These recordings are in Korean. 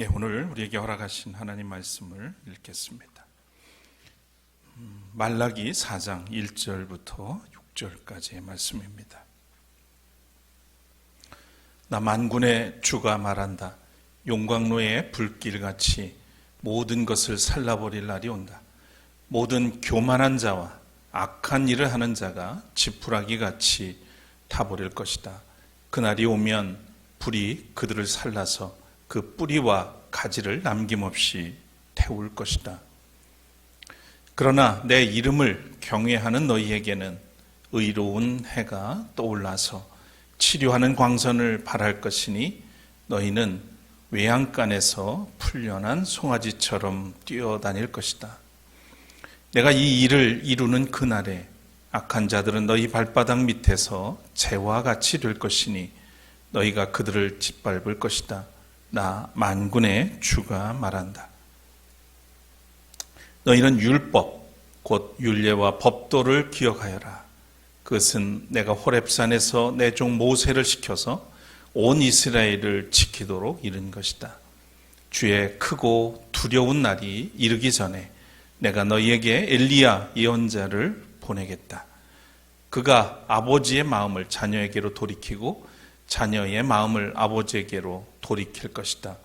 오늘 우리에게 허락하신 하나님 말씀을 읽겠습니다. 말라기 4장 1절부터 6절까지의 말씀입니다. 나 만군의 주가 말한다. 용광로의 불길같이 모든 것을 살라버릴 날이 온다. 모든 교만한 자와 악한 일을 하는 자가 지푸라기같이 타버릴 것이다. 그날이 오면 불이 그들을 살라서 그 뿌리와 가지를 남김없이 태울 것이다. 그러나 내 이름을 경외하는 너희에게는 의로운 해가 떠올라서 치료하는 광선을 발할 것이니 너희는 외양간에서 풀려난 송아지처럼 뛰어다닐 것이다. 내가 이 일을 이루는 그날에 악한 자들은 너희 발바닥 밑에서 재와 같이 될 것이니 너희가 그들을 짓밟을 것이다. 나 만군의 주가 말한다. 너희는 율법 곧 율례와 법도를 기억하여라. 그것은 내가 호렙산에서 내 종 모세를 시켜서 온 이스라엘을 지키도록 이룬 것이다. 주의 크고 두려운 날이 이르기 전에 내가 너희에게 엘리야 예언자를 보내겠다. 그가 아버지의 마음을 자녀에게로 돌이키고 자녀의 마음을 아버지에게로 돌이킬 것이다.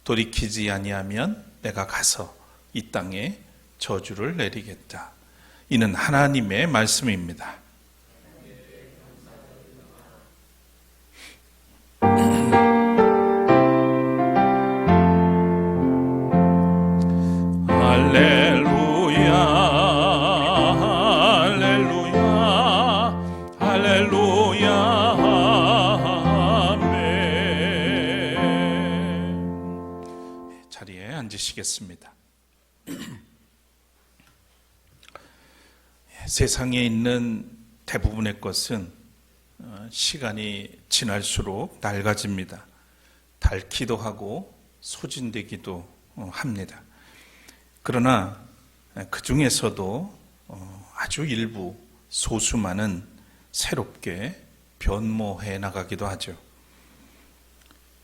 돌이키지 아니하면 내가 가서 이 땅에 저주를 내리겠다. 이는 하나님의 말씀입니다. 할렐루야, 할렐루야, 할렐루야. 자리에 앉으시겠습니다. 세상에 있는 대부분의 것은 시간이 지날수록 낡아집니다. 닳기도 하고 소진되기도 합니다. 그러나 그 중에서도 아주 일부 소수만은 새롭게 변모해 나가기도 하죠.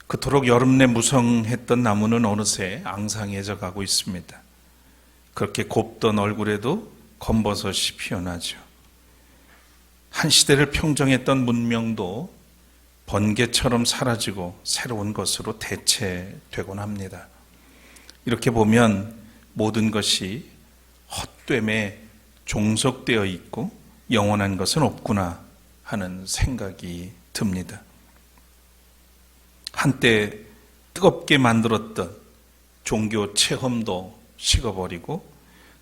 그토록 여름내 무성했던 나무는 어느새 앙상해져 가고 있습니다. 그렇게 곱던 얼굴에도 검버섯이 피어나죠. 한 시대를 평정했던 문명도 번개처럼 사라지고 새로운 것으로 대체되곤 합니다. 이렇게 보면 모든 것이 헛됨에 종속되어 있고 영원한 것은 없구나 하는 생각이 듭니다. 한때 뜨겁게 만들었던 종교 체험도 식어버리고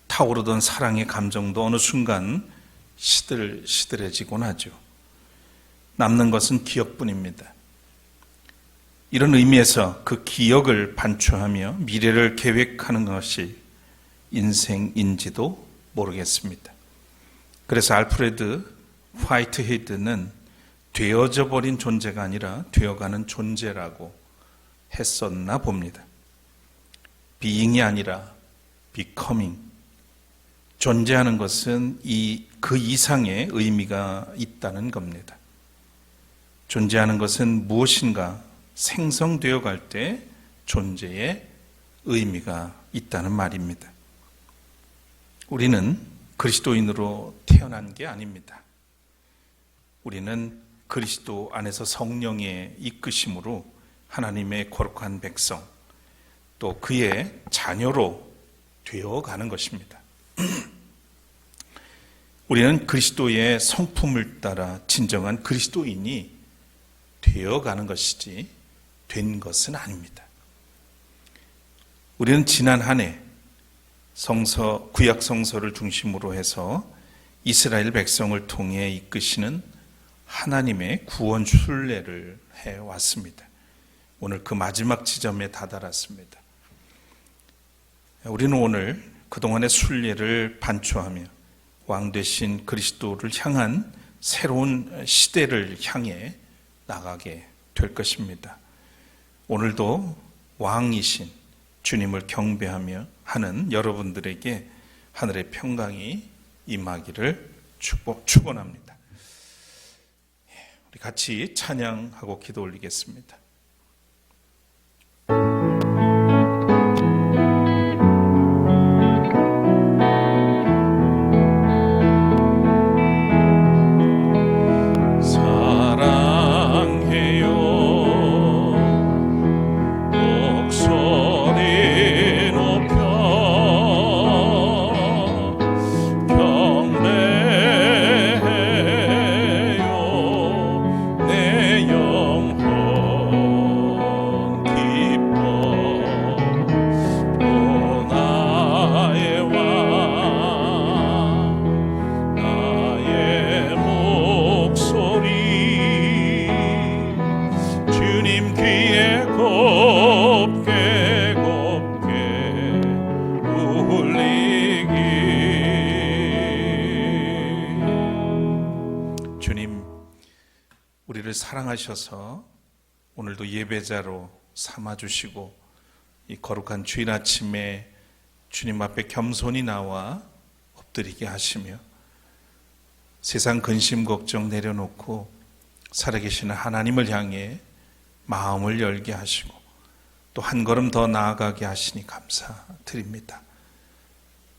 타오르던 사랑의 감정도 어느 순간 시들시들해지곤 하죠. 남는 것은 기억뿐입니다. 이런 의미에서 그 기억을 반추하며 미래를 계획하는 것이 인생인지도 모르겠습니다. 그래서 알프레드 화이트헤드는 되어져 버린 존재가 아니라 되어가는 존재라고 했었나 봅니다. being이 아니라 becoming. 존재하는 것은 그 이상의 의미가 있다는 겁니다. 존재하는 것은 무엇인가 생성되어 갈 때 존재의 의미가 있다는 말입니다. 우리는 그리스도인으로 태어난 게 아닙니다. 우리는 그리스도 안에서 성령의 이끄심으로 하나님의 거룩한 백성, 또 그의 자녀로 되어가는 것입니다. 우리는 그리스도의 성품을 따라 진정한 그리스도인이 되어가는 것이지 된 것은 아닙니다. 우리는 지난 한 해 구약 성서를 중심으로 해서 이스라엘 백성을 통해 이끄시는 하나님의 구원 순례를 해왔습니다. 오늘 그 마지막 지점에 다다랐습니다. 우리는 오늘 그동안의 순례를 반추하며 왕 되신 그리스도를 향한 새로운 시대를 향해 나가게 될 것입니다. 오늘도 왕이신 주님을 경배하며 하는 여러분들에게 하늘의 평강이 임하기를 축원합니다. 우리 같이 찬양하고 기도 올리겠습니다. 사랑하셔서 오늘도 예배자로 삼아주시고 이 거룩한 주일 아침에 주님 앞에 겸손히 나와 엎드리게 하시며 세상 근심 걱정 내려놓고 살아계시는 하나님을 향해 마음을 열게 하시고 또 한 걸음 더 나아가게 하시니 감사드립니다.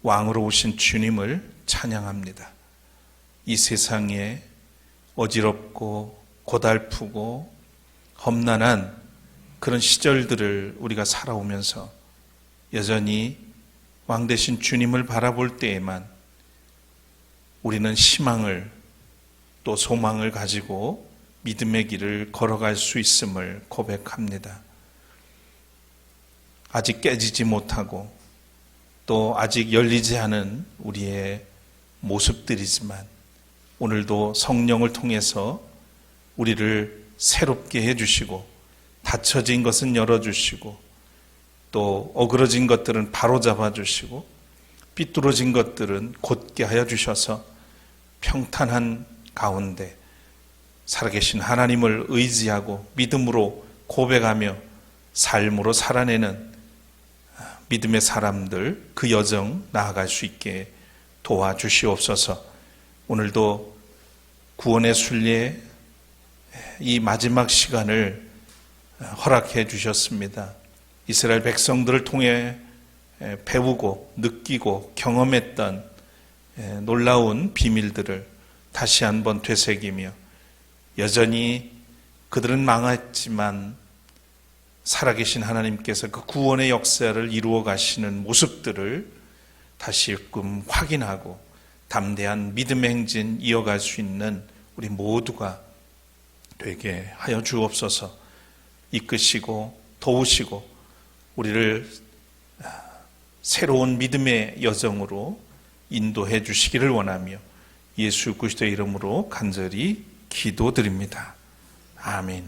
왕으로 오신 주님을 찬양합니다. 이 세상에 어지럽고 고달프고 험난한 그런 시절들을 우리가 살아오면서 여전히 왕 되신 주님을 바라볼 때에만 우리는 희망을 또 소망을 가지고 믿음의 길을 걸어갈 수 있음을 고백합니다. 아직 깨지지 못하고 또 아직 열리지 않은 우리의 모습들이지만 오늘도 성령을 통해서 우리를 새롭게 해주시고 닫혀진 것은 열어주시고 또 어그러진 것들은 바로잡아 주시고 삐뚤어진 것들은 곧게 하여 주셔서 평탄한 가운데 살아계신 하나님을 의지하고 믿음으로 고백하며 삶으로 살아내는 믿음의 사람들 그 여정 나아갈 수 있게 도와주시옵소서. 오늘도 구원의 순례 이 마지막 시간을 허락해 주셨습니다. 이스라엘 백성들을 통해 배우고 느끼고 경험했던 놀라운 비밀들을 다시 한번 되새기며 여전히 그들은 망했지만 살아계신 하나님께서 그 구원의 역사를 이루어 가시는 모습들을 다시금 확인하고 담대한 믿음의 행진 이어갈 수 있는 우리 모두가 되게 하여 주옵소서. 이끄시고 도우시고 우리를 새로운 믿음의 여정으로 인도해 주시기를 원하며 예수 그리스도의 이름으로 간절히 기도드립니다. 아멘.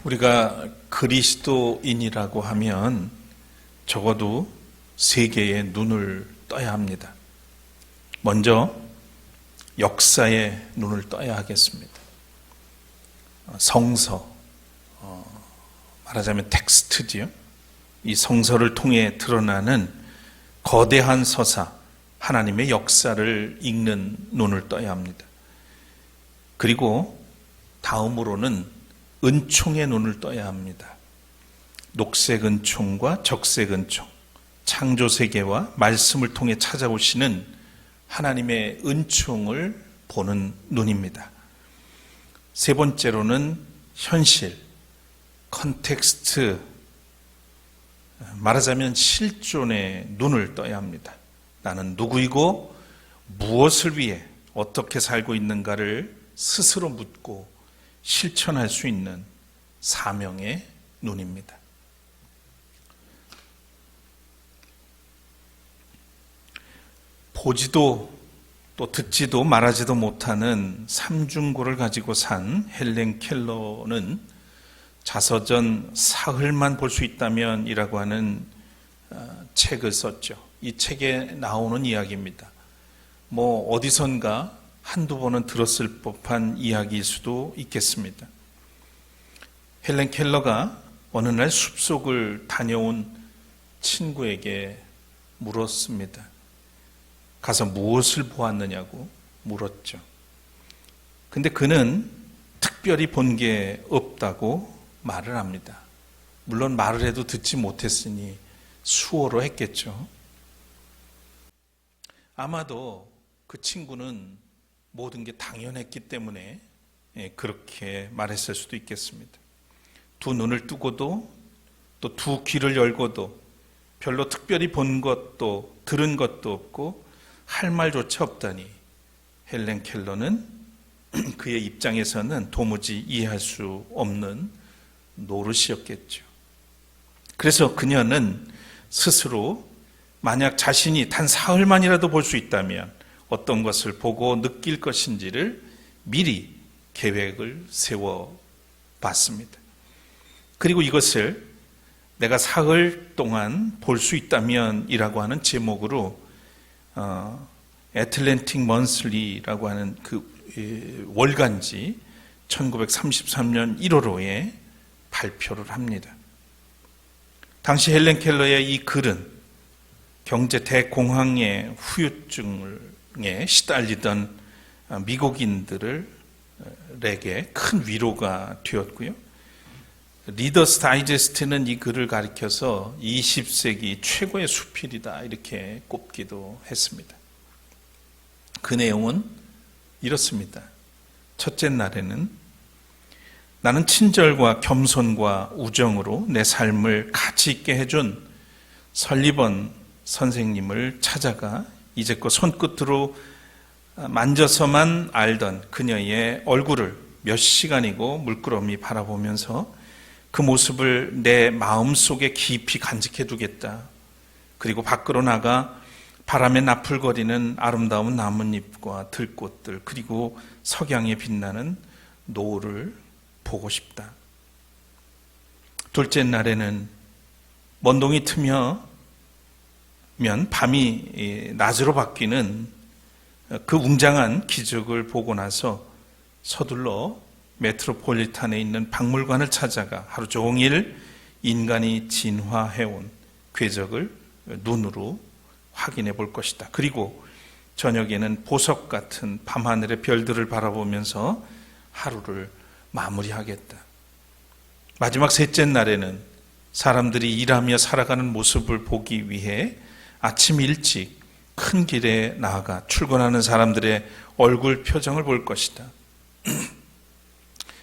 우리가 그리스도인이라고 하면 적어도 세 개의 눈을 떠야 합니다. 먼저 역사에 눈을 떠야 하겠습니다. 성서, 말하자면 텍스트지요. 이 성서를 통해 드러나는 거대한 서사, 하나님의 역사를 읽는 눈을 떠야 합니다. 그리고 다음으로는 은총의 눈을 떠야 합니다. 녹색 은총과 적색 은총, 창조세계와 말씀을 통해 찾아오시는 하나님의 은총을 보는 눈입니다. 세 번째로는 현실, 컨텍스트, 말하자면 실존의 눈을 떠야 합니다. 나는 누구이고 무엇을 위해 어떻게 살고 있는가를 스스로 묻고 실천할 수 있는 사명의 눈입니다. 보지도 또 듣지도 말하지도 못하는 삼중고를 가지고 산 헬렌 켈러는 자서전 사흘만 볼 수 있다면 이라고 하는 책을 썼죠. 이 책에 나오는 이야기입니다. 어디선가 한두 번은 들었을 법한 이야기일 수도 있겠습니다. 헬렌 켈러가 어느 날 숲속을 다녀온 친구에게 물었습니다. 가서 무엇을 보았느냐고 물었죠. 근데 그는 특별히 본 게 없다고 말을 합니다. 물론 말을 해도 듣지 못했으니 수어로 했겠죠. 아마도 그 친구는 모든 게 당연했기 때문에 그렇게 말했을 수도 있겠습니다. 두 눈을 뜨고도 또 두 귀를 열고도 별로 특별히 본 것도 들은 것도 없고 할 말조차 없다니 헬렌 켈러는 그의 입장에서는 도무지 이해할 수 없는 노릇이었겠죠. 그래서 그녀는 스스로 만약 자신이 단 사흘만이라도 볼 수 있다면 어떤 것을 보고 느낄 것인지를 미리 계획을 세워 봤습니다. 그리고 이것을 내가 사흘 동안 볼 수 있다면 이라고 하는 제목으로 애틀랜틱 먼슬리라고 하는 월간지 1933년 1월호에 발표를 합니다. 당시 헬렌 켈러의 이 글은 경제 대공황의 후유증에 시달리던 미국인들에게 큰 위로가 되었고요. 리더스 다이제스트는 이 글을 가리켜서 20세기 최고의 수필이다 이렇게 꼽기도 했습니다. 그 내용은 이렇습니다. 첫째 날에는 나는 친절과 겸손과 우정으로 내 삶을 가치 있게 해준 설리번 선생님을 찾아가 이제껏 손끝으로 만져서만 알던 그녀의 얼굴을 몇 시간이고 물끄러미 바라보면서 그 모습을 내 마음속에 깊이 간직해 두겠다. 그리고 밖으로 나가 바람에 나풀거리는 아름다운 나뭇잎과 들꽃들 그리고 석양에 빛나는 노을을 보고 싶다. 둘째 날에는 먼동이 트면 밤이 낮으로 바뀌는 그 웅장한 기적을 보고 나서 서둘러 메트로폴리탄에 있는 박물관을 찾아가 하루 종일 인간이 진화해온 궤적을 눈으로 확인해 볼 것이다. 그리고 저녁에는 보석 같은 밤하늘의 별들을 바라보면서 하루를 마무리하겠다. 마지막 셋째 날에는 사람들이 일하며 살아가는 모습을 보기 위해 아침 일찍 큰 길에 나아가 출근하는 사람들의 얼굴 표정을 볼 것이다.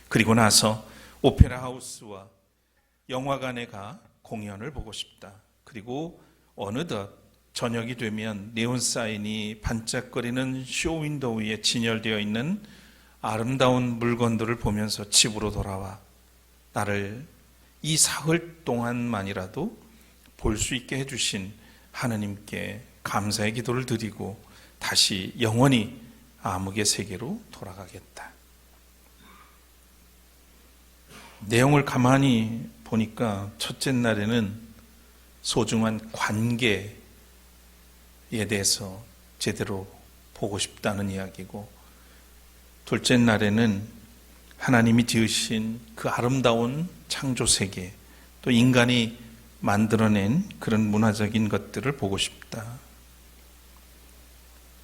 그리고 나서 오페라 하우스와 영화관에 가 공연을 보고 싶다. 그리고 어느덧 저녁이 되면 네온 사인이 반짝거리는 쇼윈도우에 진열되어 있는 아름다운 물건들을 보면서 집으로 돌아와 나를 이 사흘 동안만이라도 볼 수 있게 해주신 하느님께 감사의 기도를 드리고 다시 영원히 암흑의 세계로 돌아가겠다. 내용을 가만히 보니까 첫째 날에는 소중한 관계에 대해서 제대로 보고 싶다는 이야기고, 둘째 날에는 하나님이 지으신 그 아름다운 창조 세계, 또 인간이 만들어낸 그런 문화적인 것들을 보고 싶다.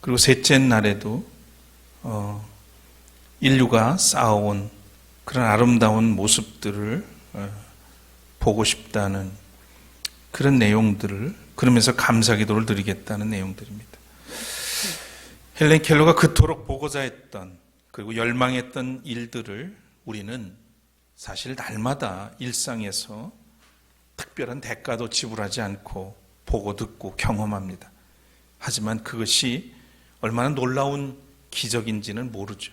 그리고 셋째 날에도 인류가 쌓아온 그런 아름다운 모습들을 보고 싶다는 그런 내용들을, 그러면서 감사기도를 드리겠다는 내용들입니다. 헬렌 켈러가 그토록 보고자 했던, 그리고 열망했던 일들을 우리는 사실 날마다 일상에서 특별한 대가도 지불하지 않고 보고 듣고 경험합니다. 하지만 그것이 얼마나 놀라운 기적인지는 모르죠.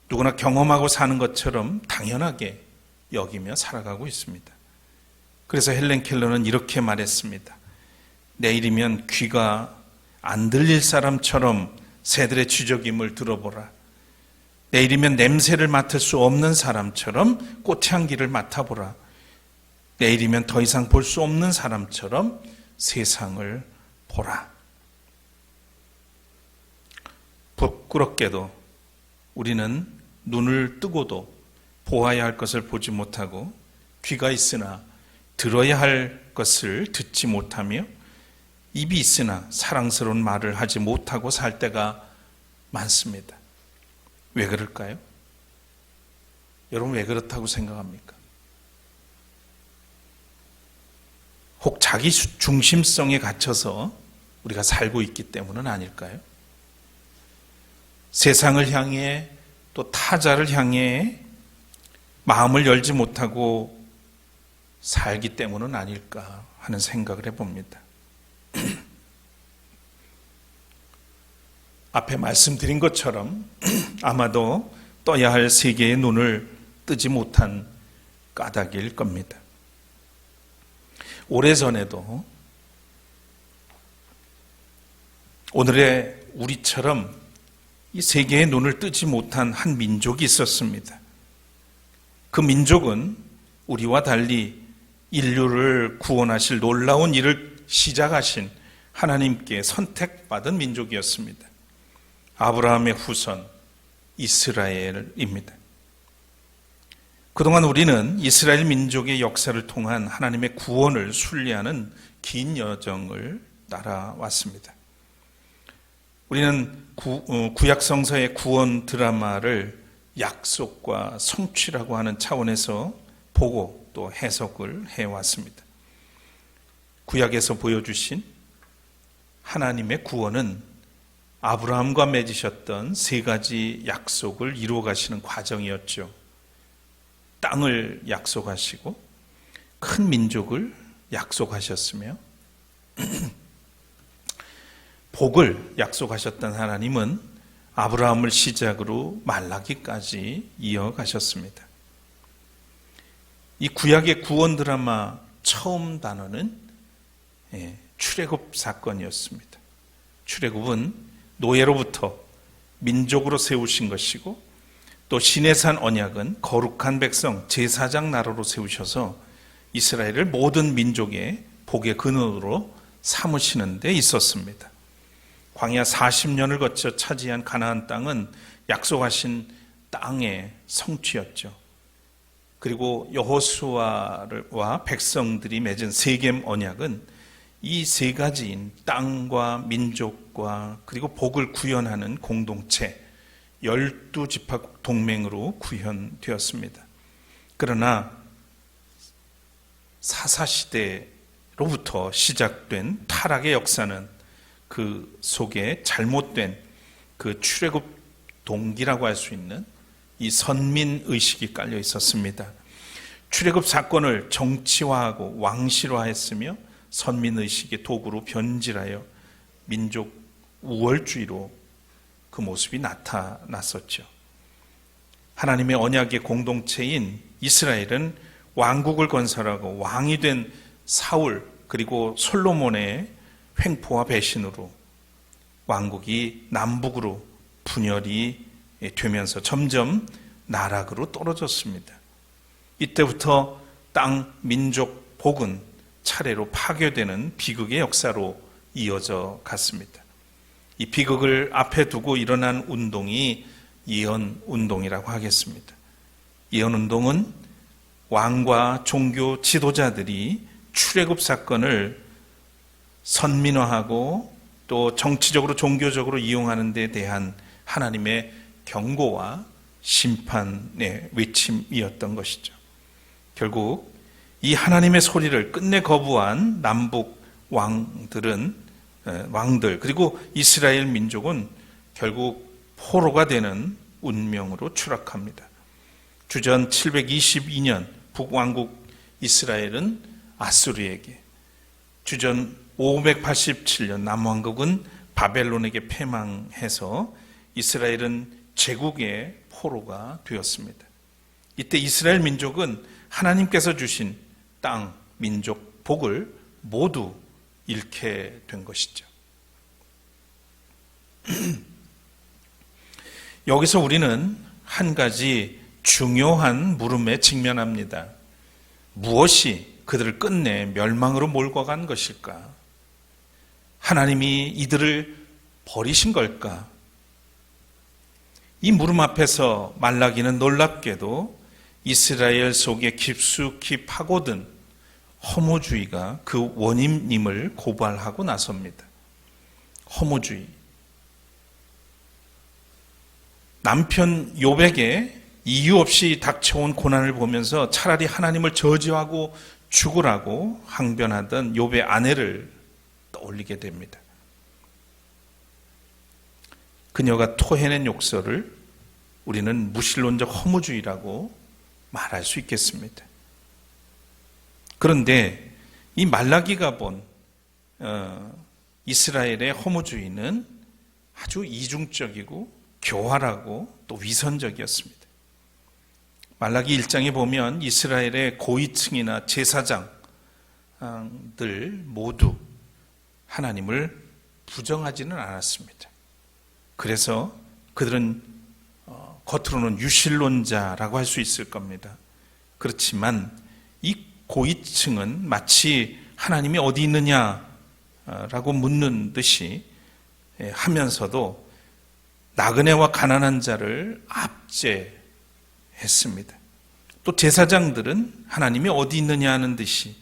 누구나 경험하고 사는 것처럼 당연하게 여기며 살아가고 있습니다. 그래서 헬렌 켈러는 이렇게 말했습니다. 내일이면 귀가 안 들릴 사람처럼 새들의 쥐저김을 들어보라. 내일이면 냄새를 맡을 수 없는 사람처럼 꽃향기를 맡아보라. 내일이면 더 이상 볼 수 없는 사람처럼 세상을 보라. 부끄럽게도 우리는 눈을 뜨고도 보아야 할 것을 보지 못하고, 귀가 있으나 들어야 할 것을 듣지 못하며, 입이 있으나 사랑스러운 말을 하지 못하고 살 때가 많습니다. 왜 그럴까요? 여러분, 왜 그렇다고 생각합니까? 혹 자기 중심성에 갇혀서 우리가 살고 있기 때문은 아닐까요? 세상을 향해 또 타자를 향해 마음을 열지 못하고 살기 때문은 아닐까 하는 생각을 해봅니다. 앞에 말씀드린 것처럼 아마도 떠야 할 세계의 눈을 뜨지 못한 까닭일 겁니다. 오래전에도 오늘의 우리처럼 이 세계의 눈을 뜨지 못한 한 민족이 있었습니다. 그 민족은 우리와 달리 인류를 구원하실 놀라운 일을 시작하신 하나님께 선택받은 민족이었습니다. 아브라함의 후손 이스라엘입니다. 그동안 우리는 이스라엘 민족의 역사를 통한 하나님의 구원을 순리하는 긴 여정을 따라왔습니다. 우리는 구약성서의 구원 드라마를 약속과 성취라고 하는 차원에서 보고 또 해석을 해왔습니다. 구약에서 보여주신 하나님의 구원은 아브라함과 맺으셨던 세 가지 약속을 이루어 가시는 과정이었죠. 땅을 약속하시고 큰 민족을 약속하셨으며 복을 약속하셨던 하나님은 아브라함을 시작으로 말라기까지 이어가셨습니다. 이 구약의 구원 드라마 처음 단어는 출애굽 사건이었습니다. 출애굽은 노예로부터 민족으로 세우신 것이고 또 시내산 언약은 거룩한 백성 제사장 나라로 세우셔서 이스라엘을 모든 민족의 복의 근원으로 삼으시는 데 있었습니다. 광야 40년을 거쳐 차지한 가나안 땅은 약속하신 땅의 성취였죠. 그리고 여호수아와 백성들이 맺은 세겜 언약은 이 세 가지인 땅과 민족과 그리고 복을 구현하는 공동체 12지파국 동맹으로 구현되었습니다. 그러나 사사시대로부터 시작된 타락의 역사는 그 속에 잘못된 그 출애굽 동기라고 할 수 있는 이 선민의식이 깔려 있었습니다. 출애굽 사건을 정치화하고 왕실화했으며 선민의식의 도구로 변질하여 민족 우월주의로 그 모습이 나타났었죠. 하나님의 언약의 공동체인 이스라엘은 왕국을 건설하고 왕이 된 사울 그리고 솔로몬의 횡포와 배신으로 왕국이 남북으로 분열이 되면서 점점 나락으로 떨어졌습니다. 이때부터 땅, 민족, 복은 차례로 파괴되는 비극의 역사로 이어져 갔습니다. 이 비극을 앞에 두고 일어난 운동이 예언운동이라고 하겠습니다. 예언운동은 왕과 종교 지도자들이 출애굽 사건을 선민화하고 또 정치적으로 종교적으로 이용하는 데 대한 하나님의 경고와 심판의 외침이었던 것이죠. 결국 이 하나님의 소리를 끝내 거부한 남북 왕들 그리고 이스라엘 민족은 결국 포로가 되는 운명으로 추락합니다. 주전 722년 북왕국 이스라엘은 아수르에게, 주전 587년 남왕국은 바벨론에게 패망해서 이스라엘은 제국의 포로가 되었습니다. 이때 이스라엘 민족은 하나님께서 주신 땅, 민족, 복을 모두 잃게 된 것이죠. 여기서 우리는 한 가지 중요한 물음에 직면합니다. 무엇이 그들을 끝내 멸망으로 몰고 간 것일까? 하나님이 이들을 버리신 걸까? 이 물음 앞에서 말라기는 놀랍게도 이스라엘 속에 깊숙이 파고든 허무주의가 그 원인임을 고발하고 나섭니다. 허무주의. 남편 욥에게 이유 없이 닥쳐온 고난을 보면서 차라리 하나님을 저주하고 죽으라고 항변하던 욥의 아내를 떠올리게 됩니다. 그녀가 토해낸 욕설을 우리는 무신론적 허무주의라고 말할 수 있겠습니다. 그런데 이 말라기가 본 이스라엘의 허무주의는 아주 이중적이고 교활하고 또 위선적이었습니다. 말라기 1장에 보면 이스라엘의 고위층이나 제사장들 모두 하나님을 부정하지는 않았습니다. 그래서 그들은 겉으로는 유실론자라고 할 수 있을 겁니다. 그렇지만 이 고위층은 마치 하나님이 어디 있느냐 라고 묻는 듯이 하면서도 나그네와 가난한 자를 압제했습니다. 또 제사장들은 하나님이 어디 있느냐 하는 듯이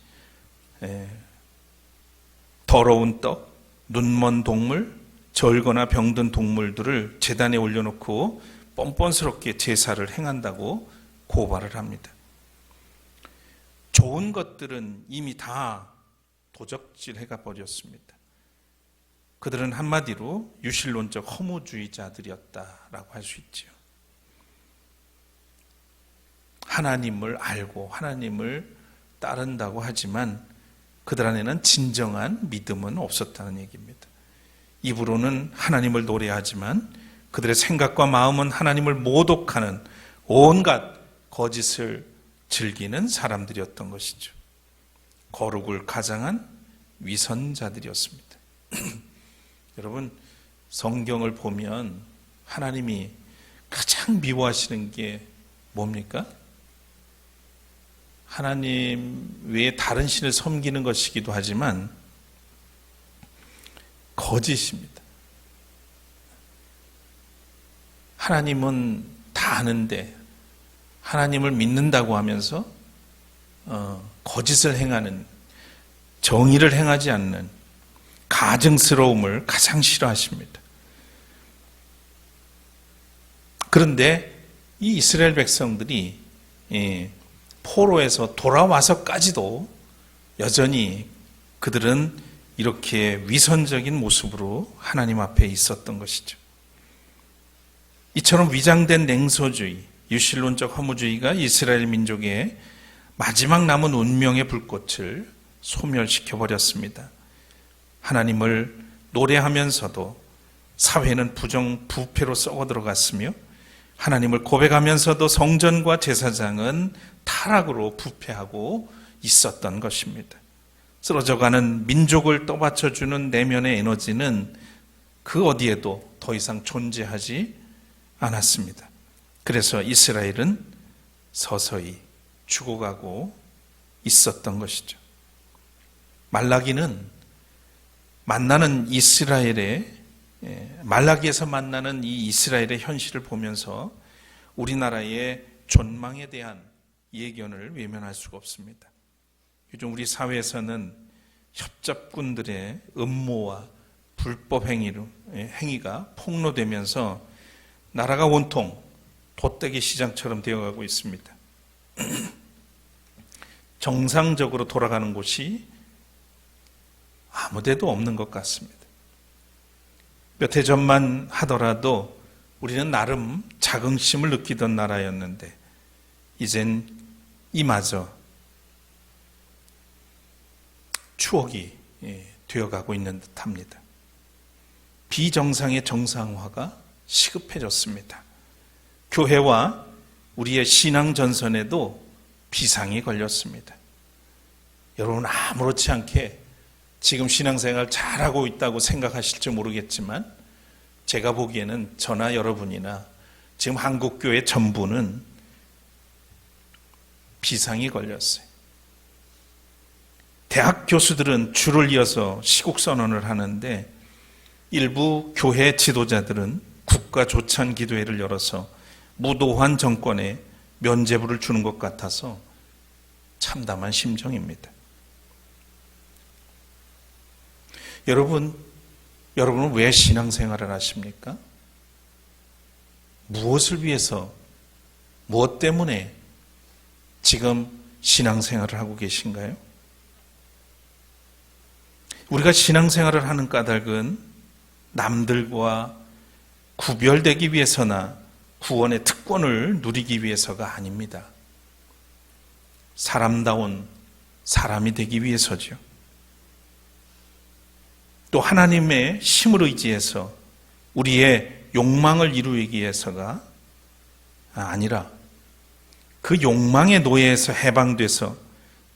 더러운 떡, 눈먼 동물, 절거나 병든 동물들을 제단에 올려놓고 뻔뻔스럽게 제사를 행한다고 고발을 합니다. 좋은 것들은 이미 다 도적질해가 버렸습니다. 그들은 한마디로 유실론적 허무주의자들이었다라고 할 수 있죠. 하나님을 알고 하나님을 따른다고 하지만 그들 안에는 진정한 믿음은 없었다는 얘기입니다. 입으로는 하나님을 노래하지만 그들의 생각과 마음은 하나님을 모독하는 온갖 거짓을 즐기는 사람들이었던 것이죠. 거룩을 가장한 위선자들이었습니다. 여러분, 성경을 보면 하나님이 가장 미워하시는 게 뭡니까? 하나님 외에 다른 신을 섬기는 것이기도 하지만 거짓입니다. 하나님은 다 아는데 하나님을 믿는다고 하면서 거짓을 행하는, 정의를 행하지 않는 가증스러움을 가장 싫어하십니다. 그런데 이 이스라엘 백성들이 포로에서 돌아와서까지도 여전히 그들은 이렇게 위선적인 모습으로 하나님 앞에 있었던 것이죠. 이처럼 위장된 냉소주의, 유실론적 허무주의가 이스라엘 민족의 마지막 남은 운명의 불꽃을 소멸시켜 버렸습니다. 하나님을 노래하면서도 사회는 부패로 썩어 들어갔으며 하나님을 고백하면서도 성전과 제사장은 타락으로 부패하고 있었던 것입니다. 쓰러져가는 민족을 떠받쳐주는 내면의 에너지는 그 어디에도 더 이상 존재하지 않았습니다. 그래서 이스라엘은 서서히 죽어가고 있었던 것이죠. 말라기에서 만나는 이 이스라엘의 현실을 보면서 우리나라의 존망에 대한 예견을 외면할 수가 없습니다. 요즘 우리 사회에서는 협잡꾼들의 음모와 불법 행위가 폭로되면서 나라가 온통 돛대기 시장처럼 되어가고 있습니다. 정상적으로 돌아가는 곳이 아무데도 없는 것 같습니다. 몇 해 전만 하더라도 우리는 나름 자긍심을 느끼던 나라였는데 이젠 이마저 추억이 되어가고 있는 듯합니다. 비정상의 정상화가 시급해졌습니다. 교회와 우리의 신앙 전선에도 비상이 걸렸습니다. 여러분, 아무렇지 않게 지금 신앙생활 잘하고 있다고 생각하실지 모르겠지만 제가 보기에는 저나 여러분이나 지금 한국교회 전부는 비상이 걸렸어요. 대학 교수들은 줄을 이어서 시국선언을 하는데 일부 교회 지도자들은 국가 조찬 기도회를 열어서 무도한 정권에 면죄부를 주는 것 같아서 참담한 심정입니다. 여러분은 왜 신앙생활을 하십니까? 무엇을 위해서, 무엇 때문에 지금 신앙생활을 하고 계신가요? 우리가 신앙생활을 하는 까닭은 남들과 구별되기 위해서나 구원의 특권을 누리기 위해서가 아닙니다. 사람다운 사람이 되기 위해서죠. 또 하나님의 힘을 의지해서 우리의 욕망을 이루기 위해서가 아니라 그 욕망의 노예에서 해방돼서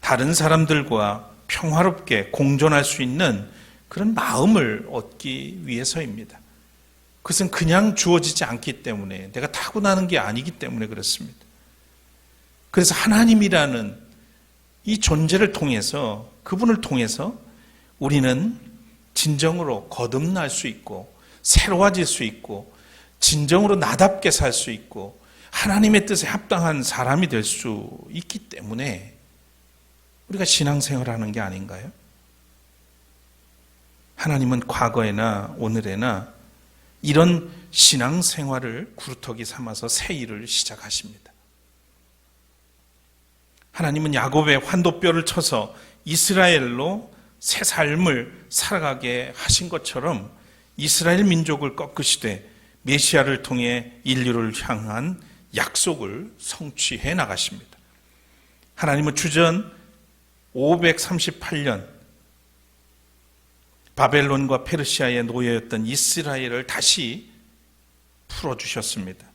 다른 사람들과 평화롭게 공존할 수 있는 그런 마음을 얻기 위해서입니다. 그것은 그냥 주어지지 않기 때문에, 내가 타고나는 게 아니기 때문에 그렇습니다. 그래서 하나님이라는 이 존재를 통해서, 그분을 통해서 우리는 진정으로 거듭날 수 있고 새로워질 수 있고 진정으로 나답게 살 수 있고 하나님의 뜻에 합당한 사람이 될 수 있기 때문에 우리가 신앙생활을 하는 게 아닌가요? 하나님은 과거에나 오늘에나 이런 신앙생활을 구루터기 삼아서 새 일을 시작하십니다. 하나님은 야곱의 환도뼈를 쳐서 이스라엘로 새 삶을 살아가게 하신 것처럼 이스라엘 민족을 꺾으시되 메시아를 통해 인류를 향한 약속을 성취해 나가십니다. 하나님은 주전 538년 바벨론과 페르시아의 노예였던 이스라엘을 다시 풀어주셨습니다.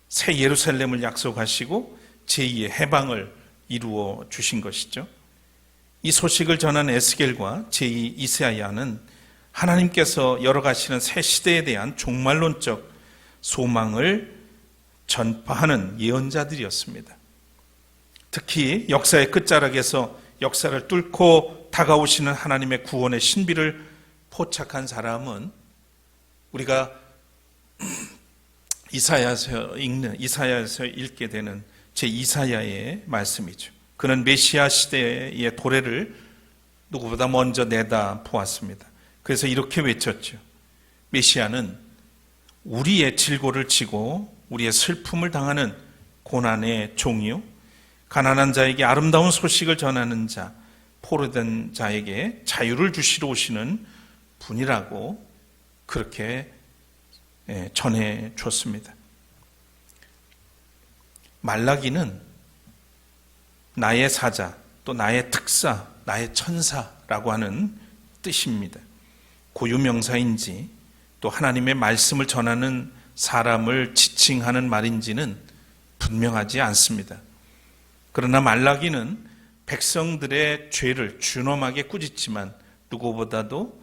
새 예루살렘을 약속하시고 제2의 해방을 이루어 주신 것이죠. 이 소식을 전한 에스겔과 제2 이사야는 하나님께서 열어가시는 새 시대에 대한 종말론적 소망을 전파하는 예언자들이었습니다. 특히 역사의 끝자락에서 역사를 뚫고 다가오시는 하나님의 구원의 신비를 포착한 사람은 우리가 이사야에서 읽게 되는 제2사야의 말씀이죠. 그는 메시아 시대의 도래를 누구보다 먼저 내다 보았습니다. 그래서 이렇게 외쳤죠. 메시아는 우리의 질고를 지고 우리의 슬픔을 당하는 고난의 종이요, 가난한 자에게 아름다운 소식을 전하는 자, 포로된 자에게 자유를 주시러 오시는 분이라고 그렇게 전해 줬습니다. 말라기는 나의 사자, 또 나의 특사, 나의 천사라고 하는 뜻입니다. 고유명사인지 또 하나님의 말씀을 전하는 사람을 지칭하는 말인지는 분명하지 않습니다. 그러나 말라기는 백성들의 죄를 준엄하게 꾸짖지만 누구보다도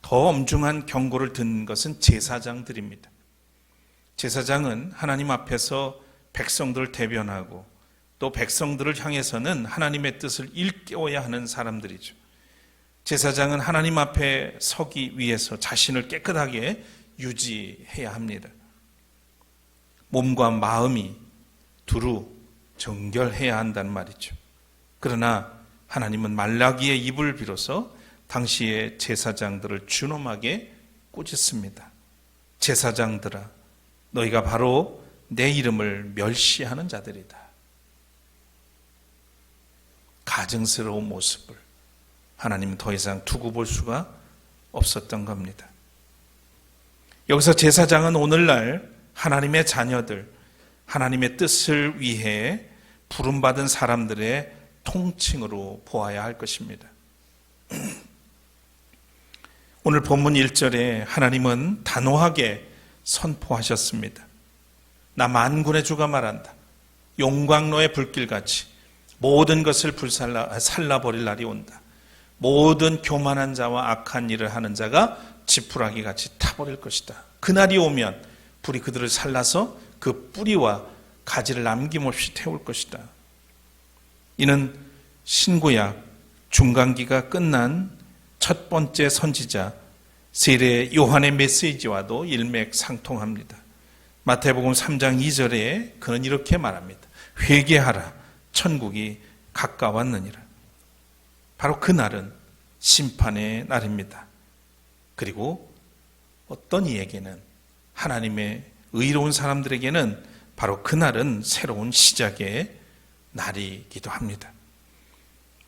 더 엄중한 경고를 듣는 것은 제사장들입니다. 제사장은 하나님 앞에서 백성들을 대변하고 또 백성들을 향해서는 하나님의 뜻을 일깨워야 하는 사람들이죠. 제사장은 하나님 앞에 서기 위해서 자신을 깨끗하게 유지해야 합니다. 몸과 마음이 두루 정결해야 한다는 말이죠. 그러나 하나님은 말라기의 입을 빌어서 당시의 제사장들을 준엄하게 꾸짖습니다. 제사장들아, 너희가 바로 내 이름을 멸시하는 자들이다. 가증스러운 모습을 하나님은 더 이상 두고 볼 수가 없었던 겁니다. 여기서 제사장은 오늘날 하나님의 자녀들, 하나님의 뜻을 위해 부름받은 사람들의 통칭으로 보아야 할 것입니다. 오늘 본문 1절에 하나님은 단호하게 선포하셨습니다. 나 만군의 주가 말한다. 용광로의 불길같이 모든 것을 살라버릴 날이 온다. 모든 교만한 자와 악한 일을 하는 자가 지푸라기 같이 타버릴 것이다. 그날이 오면 불이 그들을 살라서 그 뿌리와 가지를 남김없이 태울 것이다. 이는 신구약 중간기가 끝난 첫 번째 선지자 세례 요한의 메시지와도 일맥상통합니다. 마태복음 3장 2절에 그는 이렇게 말합니다. 회개하라, 천국이 가까웠느니라. 바로 그 날은 심판의 날입니다. 그리고 어떤 이에게는, 하나님의 의로운 사람들에게는 바로 그 날은 새로운 시작의 날이기도 합니다.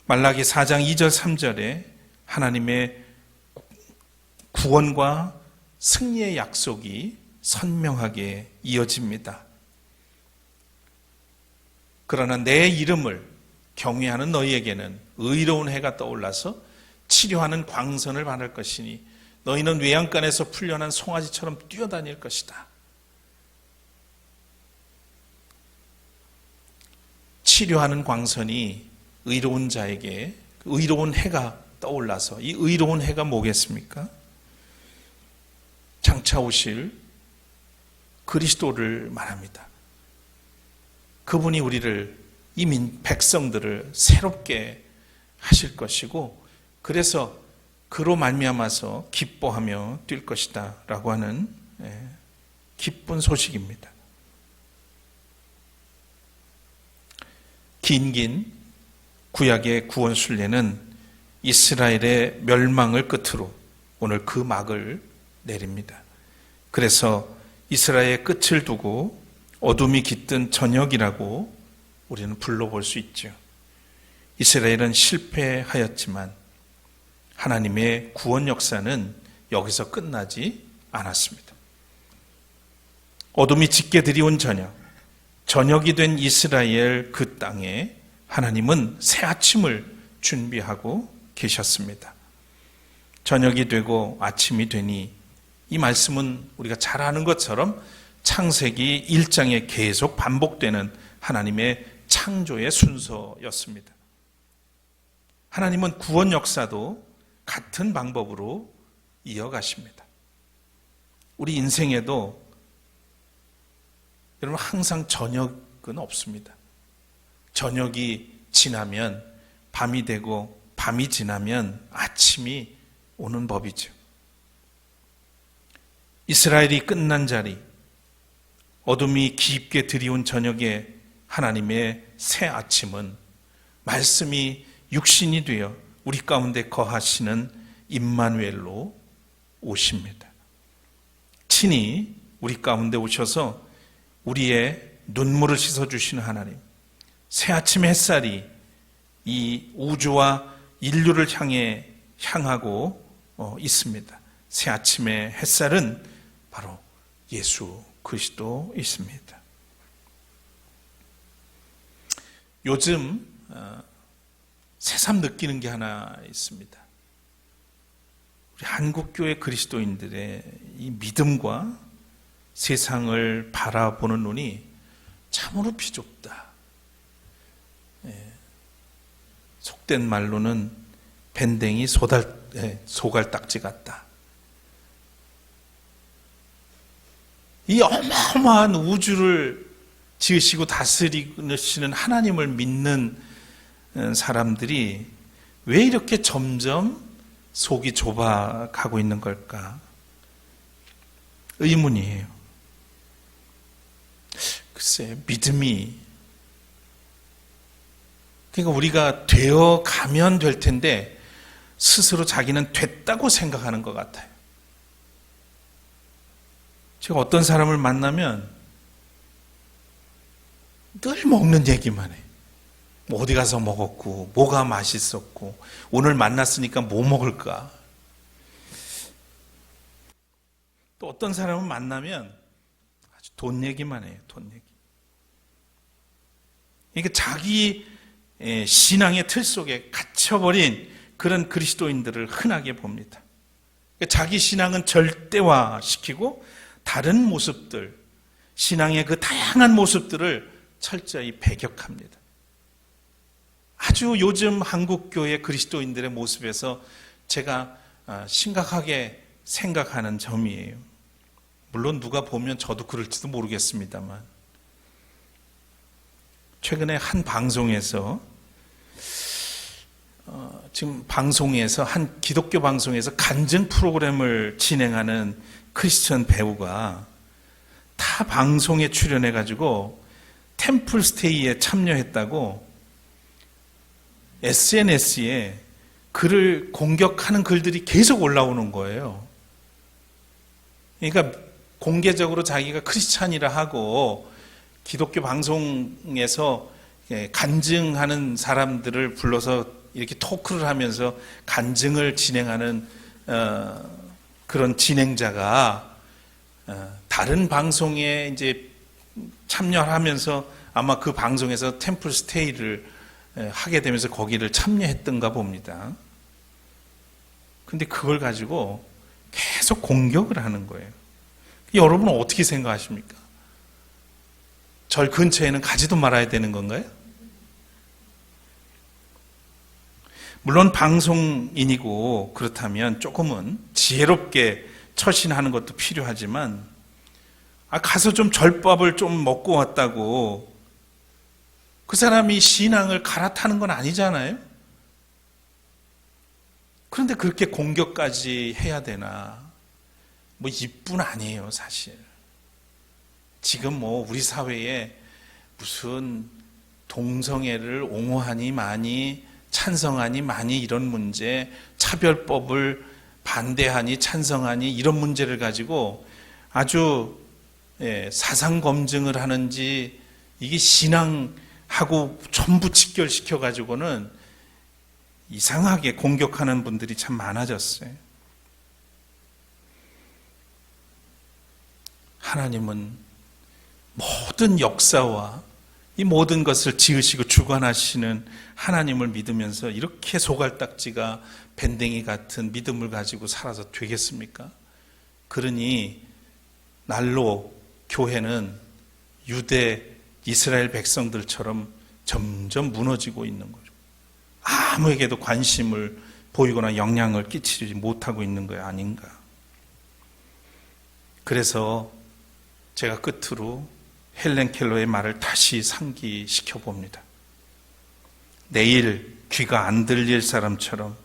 말라기 4장 2절 3절에 하나님의 구원과 승리의 약속이 선명하게 이어집니다. 그러나 내 이름을 경외하는 너희에게는 의로운 해가 떠올라서 치료하는 광선을 받을 것이니 너희는 외양간에서 풀려난 송아지처럼 뛰어다닐 것이다. 치료하는 광선이 의로운 자에게 의로운 해가 떠올라서, 이 의로운 해가 뭐겠습니까? 장차 오실 그리스도를 말합니다. 그분이 우리를, 이민 백성들을 새롭게 하실 것이고, 그래서 그로 말미암아서 기뻐하며 뛸 것이다 라고 하는 기쁜 소식입니다. 긴 구약의 구원 순례는 이스라엘의 멸망을 끝으로 오늘 그 막을 내립니다. 그래서 이스라엘의 끝을 두고 어둠이 깃든 저녁이라고 우리는 불러볼 수 있죠. 이스라엘은 실패하였지만 하나님의 구원 역사는 여기서 끝나지 않았습니다. 어둠이 짙게 들이온 저녁이 된 이스라엘 그 땅에 하나님은 새 아침을 준비하고 계셨습니다. 저녁이 되고 아침이 되니 이 말씀은 우리가 잘 아는 것처럼 창세기 1장에 계속 반복되는 하나님의 창조의 순서였습니다. 하나님은 구원 역사도 같은 방법으로 이어가십니다. 우리 인생에도 여러분 항상 저녁은 없습니다. 저녁이 지나면 밤이 되고 밤이 지나면 아침이 오는 법이죠. 이스라엘이 끝난 자리, 어둠이 깊게 들이온 저녁에 하나님의 새 아침은 말씀이 육신이 되어 우리 가운데 거하시는 임마누엘로 오십니다. 친히 우리 가운데 오셔서 우리의 눈물을 씻어주시는 하나님, 새 아침의 햇살이 이 우주와 인류를 향하고 있습니다. 새 아침의 햇살은 바로 예수 그리스도이십니다. 요즘 새삼 느끼는 게 하나 있습니다. 우리 한국교회 그리스도인들의 이 믿음과 세상을 바라보는 눈이 참으로 비좁다. 속된 말로는 밴댕이 소갈딱지 같다. 이 어마어마한 우주를 지으시고 다스리시는 하나님을 믿는 사람들이 왜 이렇게 점점 속이 좁아가고 있는 걸까? 의문이에요. 글쎄, 믿음이, 그러니까 우리가 되어 가면 될 텐데 스스로 자기는 됐다고 생각하는 것 같아요. 제가 어떤 사람을 만나면 늘 먹는 얘기만 해요. 뭐 어디 가서 먹었고, 뭐가 맛있었고, 오늘 만났으니까 뭐 먹을까. 또 어떤 사람을 만나면 아주 돈 얘기만 해요. 돈 얘기. 그러니까 자기 신앙의 틀 속에 갇혀버린 그런 그리스도인들을 흔하게 봅니다. 자기 신앙은 절대화시키고 다른 모습들, 신앙의 그 다양한 모습들을 철저히 배격합니다. 아주 요즘 한국교회 그리스도인들의 모습에서 제가 심각하게 생각하는 점이에요. 물론 누가 보면 저도 그럴지도 모르겠습니다만, 최근에 한 방송에서 지금 방송에서 한 기독교 방송에서 간증 프로그램을 진행하는 크리스천 배우가 타 방송에 출연해가지고 템플 스테이에 참여했다고 SNS에 그를 공격하는 글들이 계속 올라오는 거예요. 그러니까 공개적으로 자기가 크리스찬이라 하고 기독교 방송에서 간증하는 사람들을 불러서 이렇게 토크를 하면서 간증을 진행하는 그런 진행자가 다른 방송에 이제 참여하면서 아마 그 방송에서 템플 스테이를 하게 되면서 거기를 참여했던가 봅니다. 근데 그걸 가지고 계속 공격을 하는 거예요. 여러분은 어떻게 생각하십니까? 절 근처에는 가지도 말아야 되는 건가요? 물론 방송인이고 그렇다면 조금은 지혜롭게 처신하는 것도 필요하지만, 가서 좀 절밥을 좀 먹고 왔다고 그 사람이 신앙을 갈아타는 건 아니잖아요. 그런데 그렇게 공격까지 해야 되나? 뭐 이뿐 아니에요, 사실. 지금 뭐 우리 사회에 무슨 동성애를 옹호하니 많이, 찬성하니 많이, 이런 문제, 차별법을 반대하니 찬성하니 이런 문제를 가지고 아주 사상 검증을 하는지, 이게 신앙하고 전부 직결시켜 가지고는 이상하게 공격하는 분들이 참 많아졌어요. 하나님은 모든 역사와 이 모든 것을 지으시고 주관하시는 하나님을 믿으면서 이렇게 소갈딱지가 밴댕이 같은 믿음을 가지고 살아서 되겠습니까? 그러니 날로 교회는 유대 이스라엘 백성들처럼 점점 무너지고 있는 거죠. 아무에게도 관심을 보이거나 영향을 끼치지 못하고 있는 거 아닌가. 그래서 제가 끝으로 헬렌 켈러의 말을 다시 상기시켜 봅니다. 내일 귀가 안 들릴 사람처럼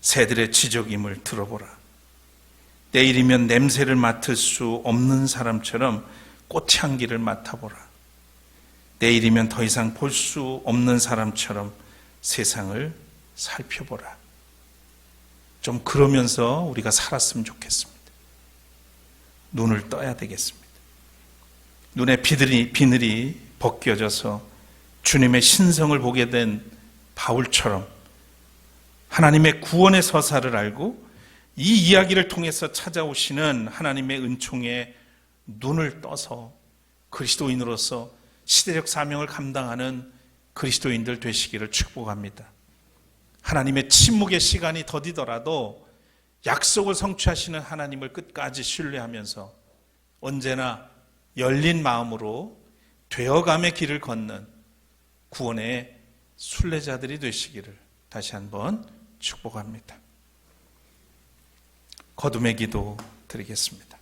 새들의 지저귐을 들어보라. 내일이면 냄새를 맡을 수 없는 사람처럼 꽃향기를 맡아보라. 내일이면 더 이상 볼 수 없는 사람처럼 세상을 살펴보라. 좀 그러면서 우리가 살았으면 좋겠습니다. 눈을 떠야 되겠습니다. 눈에 비늘이 벗겨져서 주님의 신성을 보게 된 바울처럼 하나님의 구원의 서사를 알고 이 이야기를 통해서 찾아오시는 하나님의 은총에 눈을 떠서 그리스도인으로서 시대적 사명을 감당하는 그리스도인들 되시기를 축복합니다. 하나님의 침묵의 시간이 더디더라도 약속을 성취하시는 하나님을 끝까지 신뢰하면서 언제나 열린 마음으로 되어감의 길을 걷는 구원의 순례자들이 되시기를 다시 한번 축복합니다. 거듭의 기도 드리겠습니다.